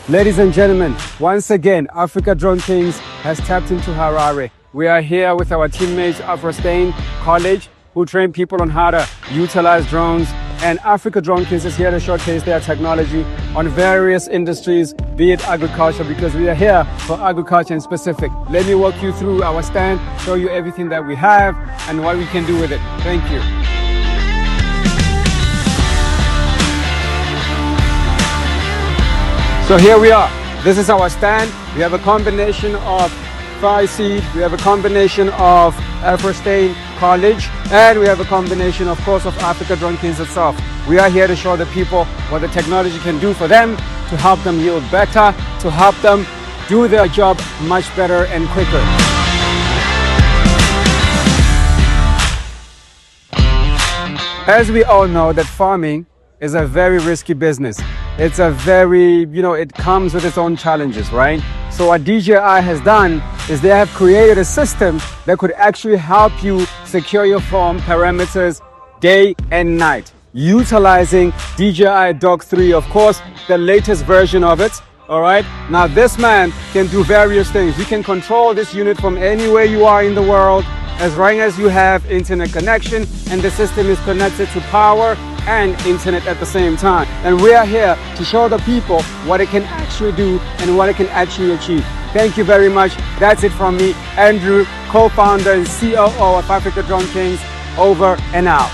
Ladies and gentlemen, once again, Africa Drone Kings has tapped into Harare. We are here with our teammates of Stain College, who train people on how to utilize drones. And Africa Drone Kings is here to showcase their technology on various industries, be it agriculture, because we are here for agriculture in specific. Let me walk you through our stand, show you everything that we have and what we can do with it. Thank you. So here we are. This is our stand. We have a combination of Phi Seed, we have a combination of Stain College, and we have a combination, of course, of Africa Drone Kings itself. We are here to show the people what the technology can do for them, to help them yield better, to help them do their job much better and quicker. As we all know, that farming is a very risky business. It's a very, it comes with its own challenges, right? So what DJI has done is they have created a system that could actually help you secure your farm parameters day and night, utilizing DJI Dog 3, of course, the latest version of it. All right. Now this man can do various things. You can control this unit from anywhere you are in the world, as long as you have internet connection and the system is connected to power and internet at the same time. And we are here to show the people what it can actually do and what it can actually achieve. Thank you very much. That's it from me, Andrew, co-founder and COO of Africa Drone Kings. Over and out.